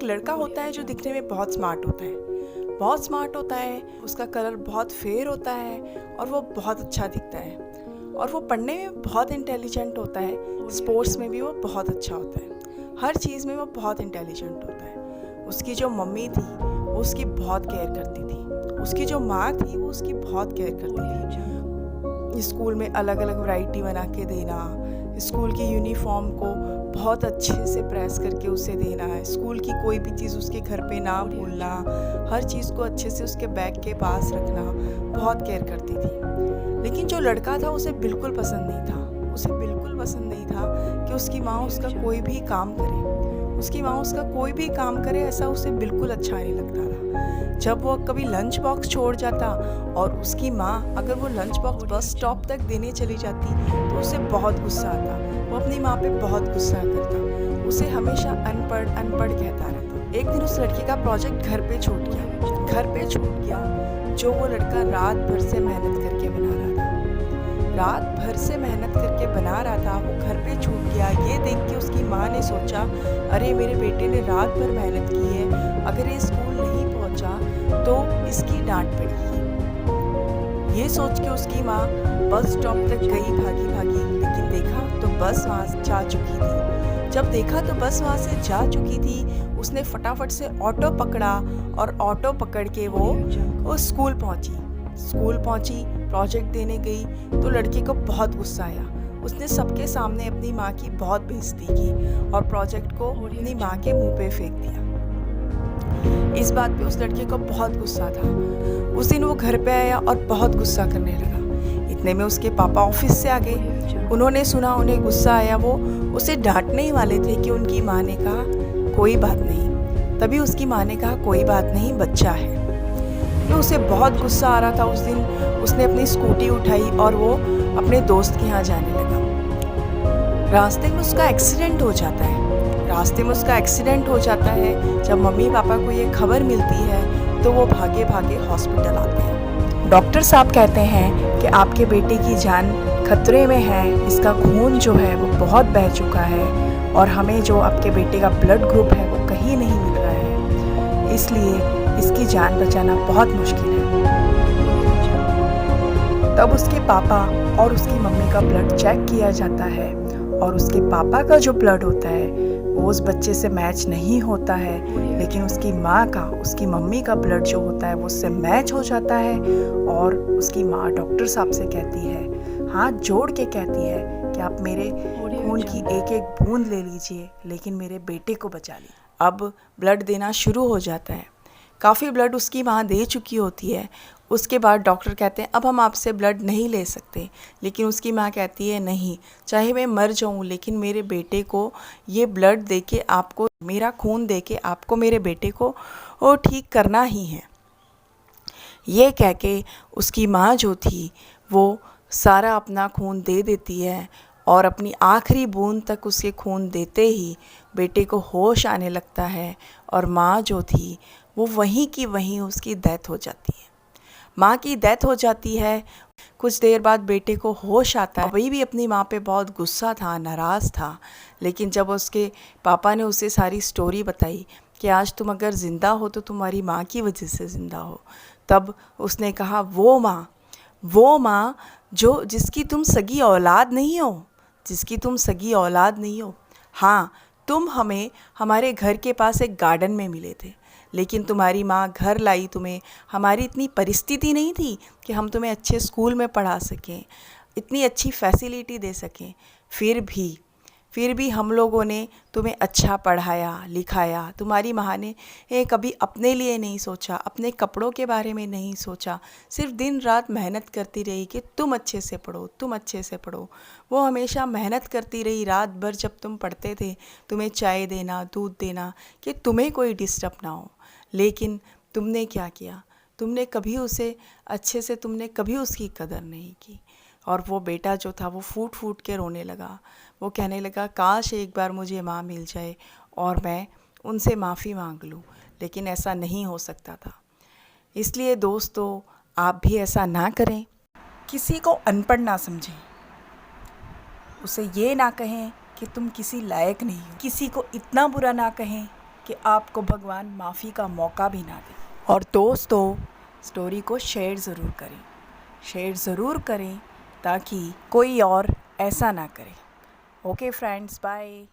एक लड़का होता है जो दिखने में बहुत स्मार्ट होता है, बहुत स्मार्ट होता है, उसका कलर बहुत फेयर होता है और वो बहुत अच्छा दिखता है और वो पढ़ने में बहुत इंटेलिजेंट होता है, स्पोर्ट्स में भी वो बहुत अच्छा होता है, हर चीज़ में वो बहुत इंटेलिजेंट होता है। उसकी जो मम्मी थी वो उसकी बहुत केयर करती थी, उसकी जो माँ थी वो उसकी बहुत केयर करती थी। स्कूल में अलग अलग वैरायटी बना के देना, स्कूल की यूनिफॉर्म को बहुत अच्छे से प्रेस करके उसे देना है, स्कूल की कोई भी चीज़ उसके घर पे ना भूलना, हर चीज़ को अच्छे से उसके बैग के पास रखना, बहुत केयर करती थी। लेकिन जो लड़का था उसे बिल्कुल पसंद नहीं था, उसे बिल्कुल पसंद नहीं था कि उसकी माँ उसका कोई भी काम करे, उसकी माँ उसका कोई भी काम करे, ऐसा उसे बिल्कुल अच्छा नहीं लगता था। जब वो कभी लंच बॉक्स छोड़ जाता और उसकी माँ अगर वो लंच बॉक्स बस स्टॉप तक देने चली जाती तो उसे बहुत गुस्सा आता, वो अपनी माँ पे बहुत गुस्सा करता, उसे हमेशा अनपढ़ अनपढ़ कहता रहता। एक दिन उस लड़के का प्रोजेक्ट घर पे छूट गया, जो वो लड़का रात भर से मेहनत करके बना रहा था। रात भर से मेहनत करके बना रहा था, वो घर पे छूट गया। ये देख के उसकी माँ ने सोचा, अरे मेरे बेटे ने रात भर मेहनत की है, अगर ये स्कूल नहीं पहुँचा तो इसकी डांट पड़ेगी। ये सोच के उसकी माँ बस स्टॉप तक गई भागी भागी, लेकिन देखा तो बस वहाँ से जा चुकी थी। जब देखा तो बस वहाँ से जा चुकी थी, उसने फटाफट से ऑटो पकड़ा और ऑटो पकड़ के वो स्कूल पहुँची, प्रोजेक्ट देने गई तो लड़के को बहुत गुस्सा आया। उसने सबके सामने अपनी माँ की बहुत बेइज्जती की और प्रोजेक्ट को अपनी माँ के मुंह पे फेंक दिया। इस बात पे उस लड़के को बहुत गुस्सा था। उस दिन वो घर पे आया और बहुत गुस्सा करने लगा। इतने में उसके पापा ऑफिस से आ गए। उन्होंने सुना, उन्हें गुस्सा आया, वो उसे डांटने ही वाले थे कि उनकी माँ ने कहा कोई बात नहीं। तभी उसकी माँ ने कहा कोई बात नहीं, बच्चा है। तो उसे बहुत गुस्सा आ रहा था। उस दिन उसने अपनी स्कूटी उठाई और वो अपने दोस्त के यहाँ जाने लगा। रास्ते में उसका एक्सीडेंट हो जाता है। जब मम्मी पापा को ये खबर मिलती है तो वो भागे भागे हॉस्पिटल आते हैं। डॉक्टर साहब कहते हैं कि आपके बेटे की जान खतरे में है, इसका खून जो है वो बहुत बह चुका है और हमें जो आपके बेटे का ब्लड ग्रुप है वो कहीं नहीं मिल रहा है, इसलिए इसकी जान बचाना बहुत मुश्किल है। तब उसके पापा और उसकी मम्मी का ब्लड चेक किया जाता है और उसके पापा का जो ब्लड होता है वो उस बच्चे से मैच नहीं होता है, लेकिन उसकी माँ का, उसकी मम्मी का ब्लड जो होता है वो उससे मैच हो जाता है। और उसकी माँ डॉक्टर साहब से कहती है, हाथ जोड़ के कहती है कि आप मेरे खून की एक एक बूंद ले लीजिए, लेकिन मेरे बेटे को बचा लीजिए। अब ब्लड देना शुरू हो जाता है। काफ़ी ब्लड उसकी माँ दे चुकी होती है। उसके बाद डॉक्टर कहते हैं अब हम आपसे ब्लड नहीं ले सकते, लेकिन उसकी माँ कहती है नहीं, चाहे मैं मर जाऊँ लेकिन मेरे बेटे को ये ब्लड देके आपको, मेरा खून देके आपको मेरे बेटे को वो ठीक करना ही है। ये कह के उसकी माँ जो थी वो सारा अपना खून दे देती है और अपनी आखिरी बूंद तक उसके खून देते ही बेटे को होश आने लगता है और माँ जो थी वो वहीं की वहीं उसकी डेथ हो जाती है। माँ की डेथ हो जाती है। कुछ देर बाद बेटे को होश आता है। वही भी अपनी माँ पे बहुत गुस्सा था, नाराज़ था, लेकिन जब उसके पापा ने उसे सारी स्टोरी बताई कि आज तुम अगर ज़िंदा हो तो तुम्हारी माँ की वजह से ज़िंदा हो, तब उसने कहा वो माँ जो जिसकी तुम सगी औलाद नहीं हो, हाँ तुम हमें हमारे घर के पास एक गार्डन में मिले थे, लेकिन तुम्हारी माँ घर लाई तुम्हें, हमारी इतनी परिस्थिति नहीं थी कि हम तुम्हें अच्छे स्कूल में पढ़ा सकें, इतनी अच्छी फैसिलिटी दे सकें, फिर भी हम लोगों ने तुम्हें अच्छा पढ़ाया लिखाया। तुम्हारी माँ ने कभी अपने लिए नहीं सोचा, अपने कपड़ों के बारे में नहीं सोचा, सिर्फ दिन रात मेहनत करती रही कि तुम अच्छे से पढ़ो। वो हमेशा मेहनत करती रही रात भर। जब तुम पढ़ते थे तुम्हें चाय देना, दूध देना कि तुम्हें कोई डिस्टर्ब ना हो, लेकिन तुमने क्या किया, तुमने कभी उसे अच्छे से, तुमने कभी उसकी कदर नहीं की। और वो बेटा जो था वो फूट फूट के रोने लगा। वो कहने लगा काश एक बार मुझे माँ मिल जाए और मैं उनसे माफ़ी मांग लूँ, लेकिन ऐसा नहीं हो सकता था। इसलिए दोस्तों, आप भी ऐसा ना करें, किसी को अनपढ़ ना समझें, उसे ये ना कहें कि तुम किसी लायक नहीं हो, किसी को इतना बुरा ना कहें कि आपको भगवान माफ़ी का मौका भी ना दे। और दोस्तों, स्टोरी को शेयर ज़रूर करें ताकि कोई और ऐसा ना करे। Okay friends, bye.